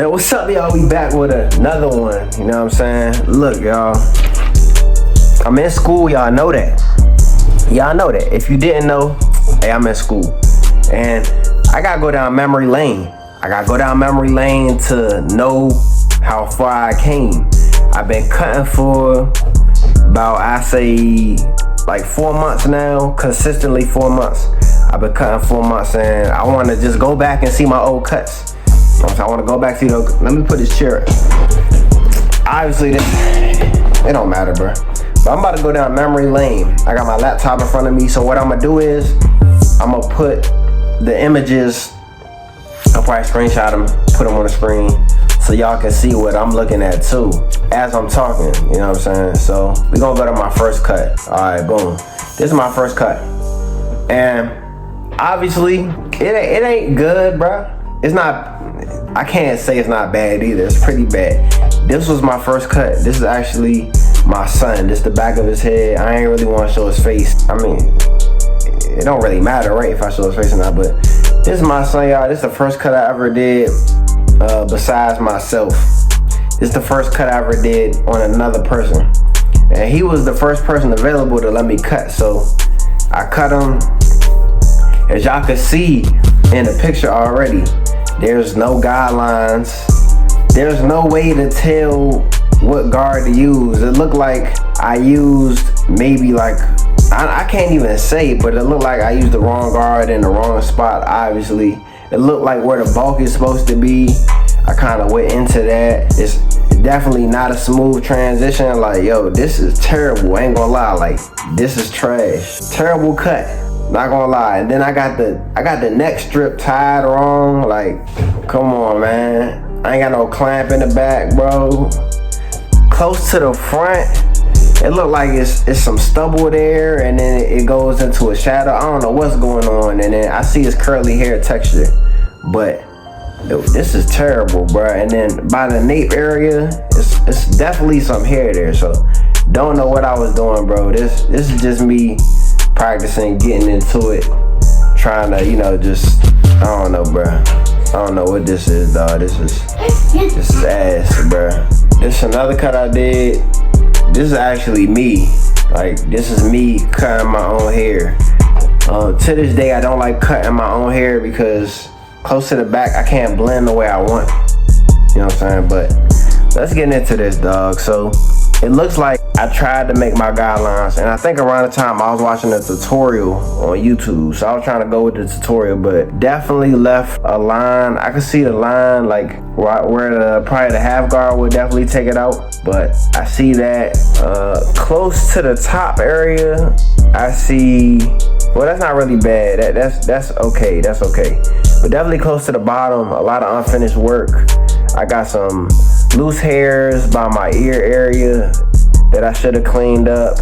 Man, what's up, y'all? We back with another one. You know what I'm saying? Look, y'all. I'm in school. Y'all know that. Y'all know that. If you didn't know, hey, I'm in school. And I gotta go down memory lane. I gotta go down memory lane to know how far I came. I've been cutting for about, I say, like 4 months now. Consistently 4 months. I've been cutting 4 months, and I want to just go back and see my old cuts. I want to go back to, let me put this chair. Obviously, it don't matter, bro. But I'm about to go down memory lane. I got my laptop in front of me, so what I'm gonna do is I'm gonna put the images. I'll probably screenshot them, put them on the screen, so y'all can see what I'm looking at too as I'm talking. You know what I'm saying? So we gonna go to my first cut. All right, boom. This is my first cut, and obviously it ain't good, bro. It's not. I can't say it's not bad either. It's pretty bad. This was my first cut. This is actually my son. This is the back of his head. I ain't really want to show his face. I mean, it don't really matter, right, if I show his face or not, but this is my son, y'all. This is the first cut I ever did besides myself. This is the first cut I ever did on another person. And he was the first person available to let me cut, so I cut him. As y'all can see in the picture already, there's no guidelines. There's no way to tell what guard to use. It looked like I used maybe like, I can't even say, but it looked like I used the wrong guard in the wrong spot, obviously. It looked like where the bulk is supposed to be. I kind of went into that. It's definitely not a smooth transition. Like, yo, this is terrible. I ain't gonna lie, like, this is trash. Terrible cut. Not gonna lie. And then I got the neck strip tied wrong. Like, come on, man. I ain't got no clamp in the back, bro. Close to the front, it looked like it's some stubble there, and then it goes into a shadow. I don't know what's going on, and then I see his curly hair texture, but this is terrible, bro. And then by the nape area, it's definitely some hair there. So don't know what I was doing, bro. This is just me practicing, getting into it, trying to, just, I don't know, bro. I don't know what this is, dog. This is ass, bro. This is another cut I did. This is actually me. Like, this is me cutting my own hair. To this day, I don't like cutting my own hair because close to the back, I can't blend the way I want. You know what I'm saying? But let's get into this, dog. So it looks like I tried to make my guidelines, and I think around the time I was watching a tutorial on YouTube, so I was trying to go with the tutorial, but definitely left a line. I could see the line, like where probably the half guard would definitely take it out, but I see that close to the top area, I see, well, that's not really bad. That's okay. That's okay. But definitely close to the bottom, a lot of unfinished work. I got some loose hairs by my ear area that I should have cleaned up.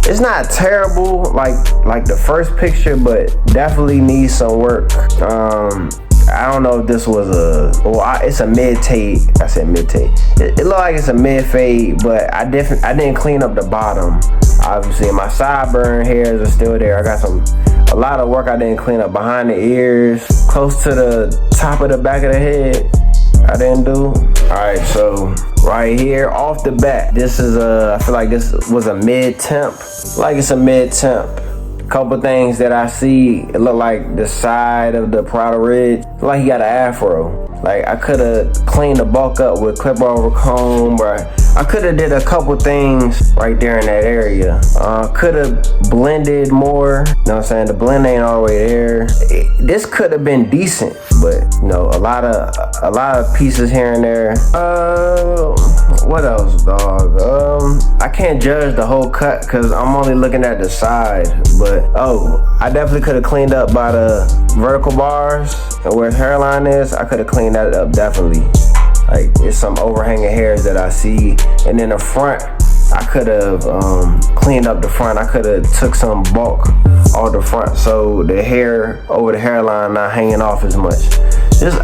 It's not terrible like the first picture, but definitely needs some work. I don't know if this was it's a mid-fade. I said mid-fade. It looked like it's a mid-fade, but I didn't clean up the bottom. Obviously, my sideburn hairs are still there. I got a lot of work I didn't clean up behind the ears, close to the top of the back of the head. I didn't do. Alright, so right here off the bat, this is I feel like this was a mid-temp. Like it's a mid-temp. Couple things that I see, it looked like the side of the parietal ridge, like he got an afro. Like I could have cleaned the bulk up with clip over comb, or I could have did a couple things right there in that area. Could have blended more. You know what I'm saying? The blend ain't all the way there. This could have been decent, but a lot of pieces here and there. What else, dog? I can't judge the whole cut because I'm only looking at the side, but I definitely could have cleaned up by the vertical bars and where his hairline is. I could have cleaned that up, definitely. Like, it's some overhanging hairs that I see, and then the front, I could have cleaned up the front. I could have took some bulk off the front, so the hair over the hairline not hanging off as much.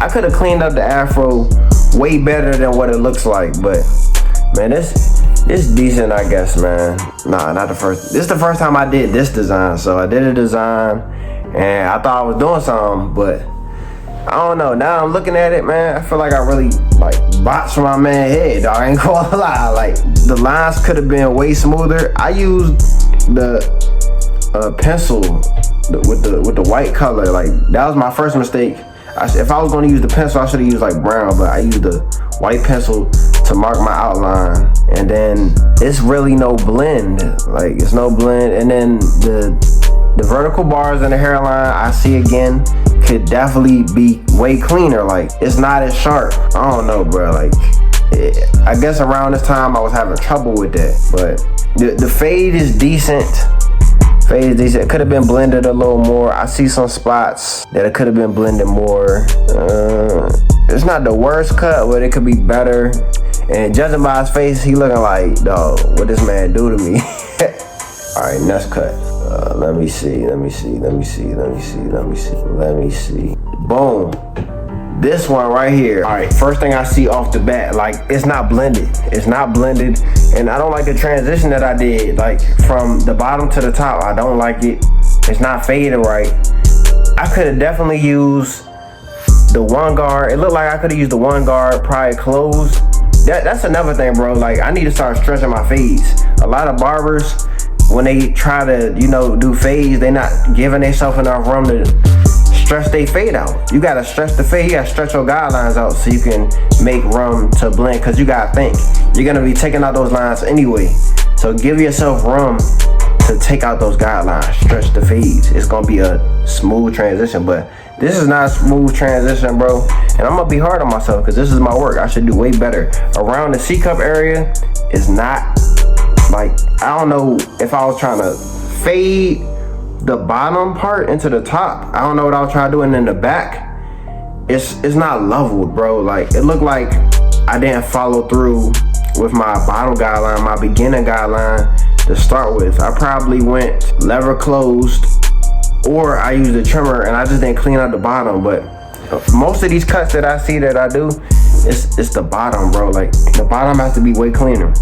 I could have cleaned up the afro way better than what it looks like, but man, this decent, I guess, man. Nah, not the first. This is the first time I did this design, so I did a design, and I thought I was doing something, but I don't know. Now I'm looking at it, man. I feel like I really like botched my man head, dog. I ain't gonna lie. Like the lines could have been way smoother. I used the pencil with the white color. Like that was my first mistake. If I was gonna use the pencil, I should have used like brown, but I used the white pencil to mark my outline. And then it's really no blend. Like it's no blend. And then the vertical bars and the hairline, I see again, could definitely be way cleaner. Like it's not as sharp. I don't know, bro. Like I guess around this time I was having trouble with that. But the fade is decent. Fade is decent. It could have been blended a little more. I see some spots that it could have been blended more. It's not the worst cut, but it could be better. And judging by his face, he looking like, dog, what this man do to me? All right, next cut. Let me see. Boom. This one right here. All right, first thing I see off the bat, like it's not blended. It's not blended. And I don't like the transition that I did, like from the bottom to the top. I don't like it. It's not faded right. I could have definitely used the one guard. It looked like I could have used the one guard probably closed. That's another thing, bro. Like I need to start stretching my fades. A lot of barbers, when they try to, do fades, they not giving themselves enough room to stretch they fade out. You gotta stretch the fade. You gotta stretch your guidelines out so you can make room to blend. Cause you gotta think you're gonna be taking out those lines anyway. So give yourself room to take out those guidelines. Stretch the fades. It's gonna be a smooth transition, but this is not a smooth transition, bro. And I'm gonna be hard on myself because this is my work. I should do way better. Around the C-cup area is not like, I don't know if I was trying to fade the bottom part into the top. I don't know what I was trying to do. And in the back, it's not leveled, bro. Like it looked like I didn't follow through with my bottom guideline, my beginning guideline to start with. I probably went lever closed, or I used a trimmer and I just didn't clean out the bottom. But most of these cuts that I see that I do, it's the bottom, bro. Like the bottom has to be way cleaner.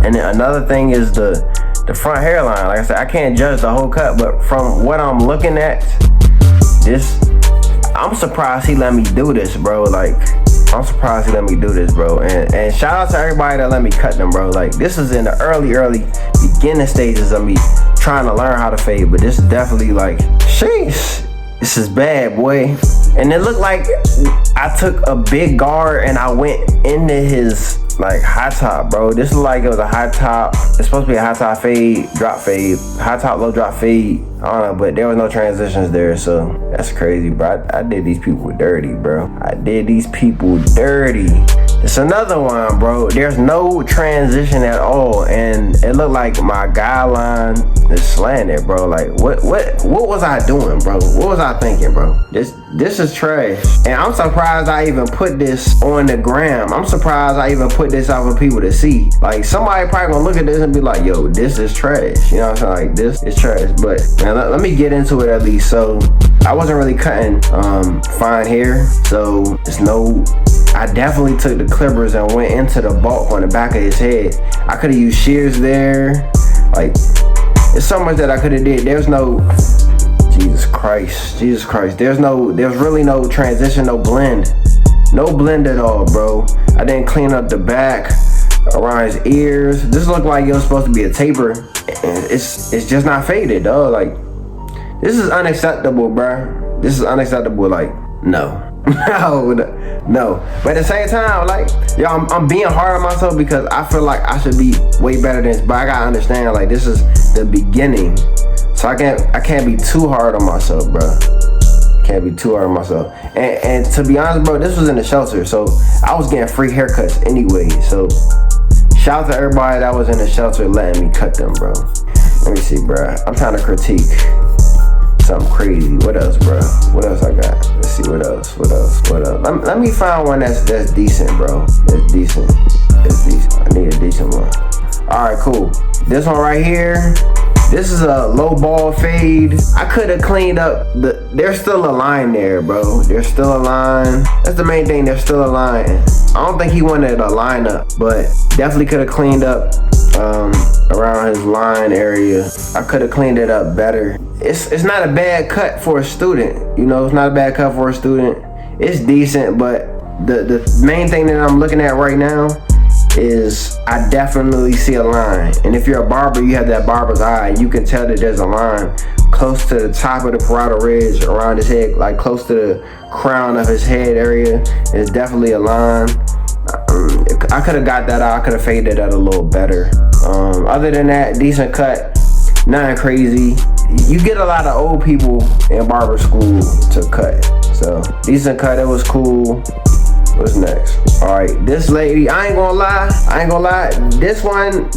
And then another thing is the front hairline. Like I said, I can't judge the whole cut, but from what I'm looking at, I'm surprised he let me do this, bro. Like, I'm surprised he let me do this, bro. And shout out to everybody that let me cut them, bro. Like, this is in the early beginning stages of me trying to learn how to fade, but this is definitely like, sheesh, this is bad, boy. And it looked like I took a big guard and I went into his like high top, bro. This looked like it was a high top. It's supposed to be a high top fade, drop fade, high top, low drop fade. I don't know, but there was no transitions there, so that's crazy, bro. I did these people dirty, bro. I did these people dirty. It's another one, bro. There's no transition at all, and it looked like my guideline is slanted, bro. Like, what was I doing, bro? What was I thinking, bro? This is trash, and I'm surprised I even put this on the gram. I'm surprised I even put this out for people to see. Like, somebody probably gonna look at this and be like, yo, this is trash. You know what I'm saying? Like, this is trash. But man, let me get into it at least. So I wasn't really cutting fine hair, so it's no. I definitely took the clippers and went into the bulk on the back of his head. I could have used shears there. Like, there's so much that I could have did. There's no, Jesus Christ. There's really no transition, no blend. No blend at all, bro. I didn't clean up the back around his ears. This looked like it was supposed to be a taper. And it's just not faded, dog. Like, this is unacceptable, bro. This is unacceptable. Like, no. No. But at the same time, like, yo, I'm being hard on myself because I feel like I should be way better than this. But I gotta understand, like, this is the beginning, so I can't be too hard on myself, bro. Can't be too hard on myself. And to be honest, bro, this was in the shelter, so I was getting free haircuts anyway. So shout out to everybody that was in the shelter letting me cut them, bro. Let me see, bro. I'm trying to critique something crazy. What else, bro? What else I got? Let's see, what else? Let me find one that's decent, bro. That's decent. I need a decent one. All right, cool. This one right here, this is a low ball fade. I could have cleaned up there's still a line there, bro. There's still a line. That's the main thing, there's still a line. I don't think he wanted a line up, but definitely could have cleaned up around his line area. I could have cleaned it up better. It's not a bad cut for a student, you know. It's not a bad cut for a student. it's decent, but the main thing that I'm looking at right now is I definitely see a line. And if you're a barber, you have that barber's eye. You can tell that there's a line close to the top of the parietal ridge around his head, like close to the crown of his head area. There's definitely a line. I could have got that out. I could have faded that a little better. Other than that, decent cut, nothing crazy. You get a lot of old people in barber school to cut. So decent cut, it was cool. What's next? All right, this lady, I ain't gonna lie. This one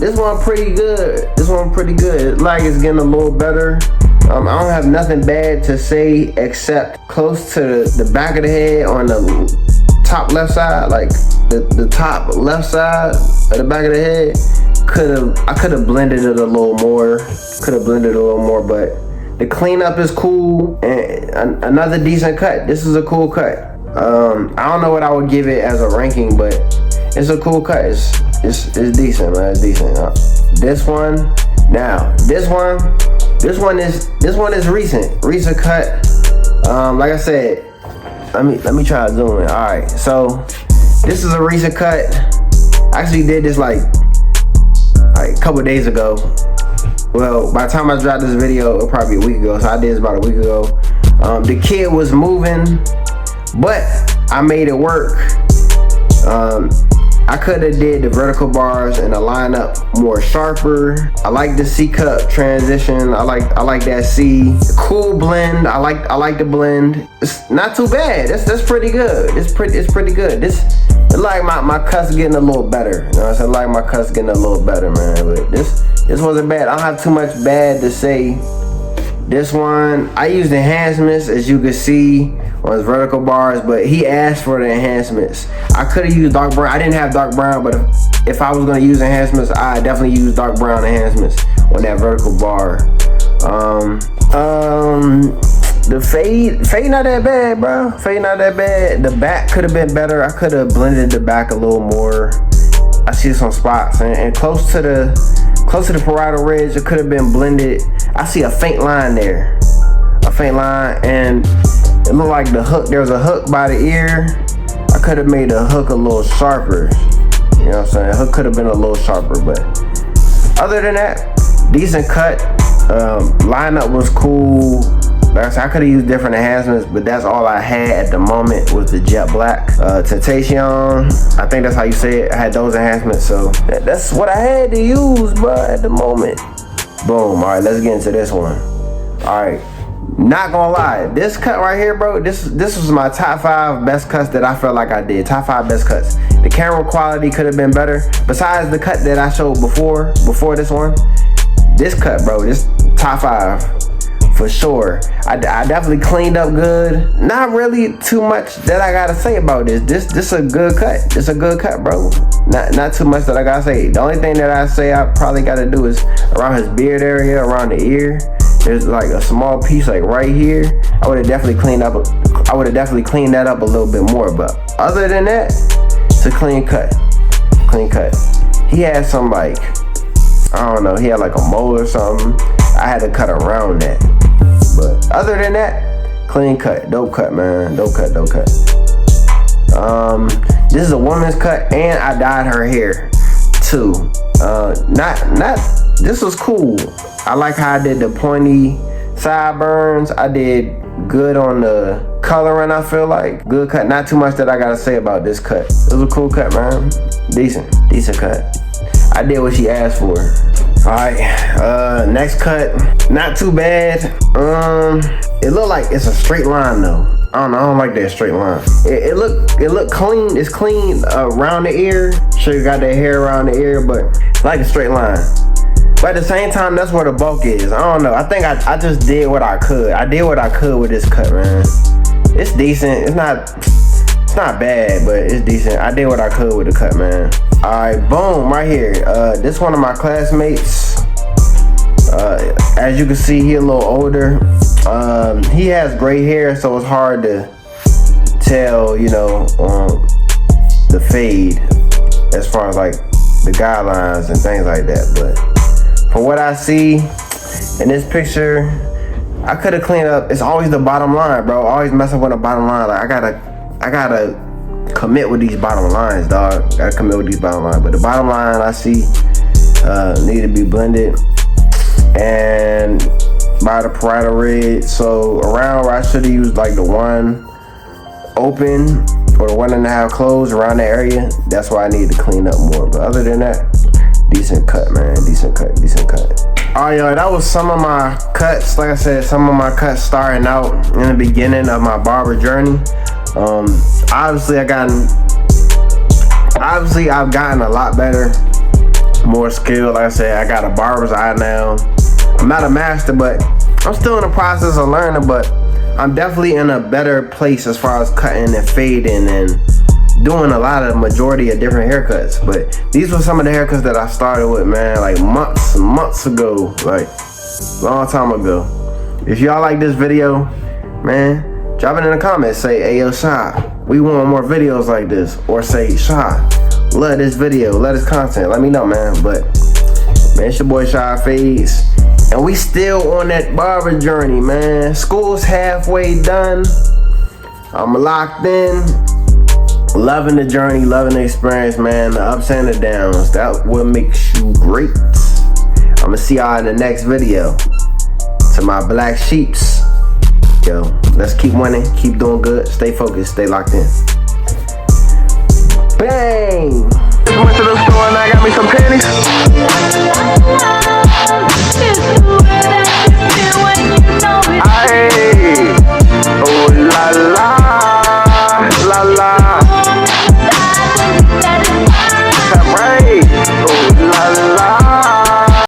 pretty good. This one pretty good. Like it's getting a little better. I don't have nothing bad to say except close to the back of the head on the top left side, like the top left side of the back of the head. I could have blended it a little more. But the cleanup is cool and another decent cut. This is a cool cut. I don't know what I would give it as a ranking, but it's a cool cut. It's decent, man. It's decent. This one is recent cut. Like I said, let me try to zoom in. All right, so this is a recent cut. I actually did this like a couple days ago. Well, by the time I dropped this video, it'll probably be a week ago. So I did this about a week ago. The kid was moving, but I made it work. I could have did the vertical bars and the lineup more sharper. I like the C cup transition. I like that C. Cool blend. I like the blend. It's not too bad. That's pretty good. It's pretty good. It's like my cuts getting a little better. You know what I'm saying? Like my cuts getting a little better, man. But this wasn't bad. I don't have too much bad to say. This one, I used enhancements, as you can see on his vertical bars, but he asked for the enhancements. I could have used dark brown. I didn't have dark brown, but if I was gonna use enhancements, I definitely use dark brown enhancements on that vertical bar. The fade not that bad, bro. Fade not that bad. The back could have been better. I could have blended the back a little more. I see some spots and close to the parietal ridge, it could have been blended. I see a faint line there, and it looked like the hook. There was a hook by the ear. I could have made the hook a little sharper. You know what I'm saying? The hook could have been a little sharper, but other than that, decent cut. Lineup was cool. Like I said, I could have used different enhancements, but that's all I had at the moment was the jet black. Temptation, I think that's how you say it. I had those enhancements, so that's what I had to use, bro, at the moment. Boom. All right, let's get into this one. All right, not gonna lie, this cut right here, bro, this was my top 5 best cuts that I felt like I did. Top 5 best cuts. The camera quality could have been better. Besides the cut that I showed before this one, this cut, bro, this top 5. For sure. I definitely cleaned up good. Not really too much that I gotta say about this. This a good cut. It's a good cut, bro. Not too much that I gotta say. The only thing that I say I probably gotta do is around his beard area, around the ear. There's like a small piece like right here. I would have definitely cleaned that up a little bit more. But other than that, it's a clean cut. He had some like, I don't know, he had like a mole or something. I had to cut around that. But other than that, clean cut, dope cut, man, dope cut. This is a woman's cut, and I dyed her hair too. This was cool. I like how I did the pointy sideburns. I did good on the coloring. I feel like good cut. Not too much that I gotta say about this cut. It was a cool cut, man. Decent cut. I did what she asked for. Alright, next cut, not too bad. It looked like it's a straight line though. I don't like that straight line. It look clean. It's clean around the ear. Sure, you got that hair around the ear, but it's like a straight line. But at the same time, that's where the bulk is. I don't know. I think I just did what I could. I did what I could with this cut, man. It's decent. It's not bad, but it's decent. I did what I could with the cut, man. Alright, boom, right here. This one of my classmates. As you can see, he a little older. He has gray hair, so it's hard to tell, you know, the fade as far as like the guidelines and things like that. But from what I see in this picture, I could have cleaned up. It's always the bottom line, bro. Always mess up with the bottom line. Like I I gotta commit with these bottom lines, dog. Gotta commit with these bottom lines. But the bottom line I see need to be blended and by the parietal ridge. So around where I should have used like the one open or the 1.5 closed around that area, that's why I need to clean up more. But other than that, decent cut, man. Decent cut. Alright, y'all, that was some of my cuts. Like I said, some of my cuts starting out in the beginning of my barber journey. Obviously I've gotten a lot better, more skilled. Like I said, I got a barber's eye now. I'm not a master, but I'm still in the process of learning, but I'm definitely in a better place as far as cutting and fading and doing a lot of majority of different haircuts. But these were some of the haircuts that I started with, man, like months ago, like long time ago. If y'all like this video, man, drop it in the comments. Say, hey, yo, Shad, we want more videos like this. Or say, Shad, love this video, love this content. Let me know, man. But, man, it's your boy ShadFades. And we still on that barber journey, man. School's halfway done. I'm locked in. Loving the journey, loving the experience, man. The ups and the downs. That what makes you great. I'ma see y'all in the next video. To my black sheeps. Yo, let's keep winning, keep doing good, stay focused, stay locked in. Bang! Just went to the store and I got me some panties.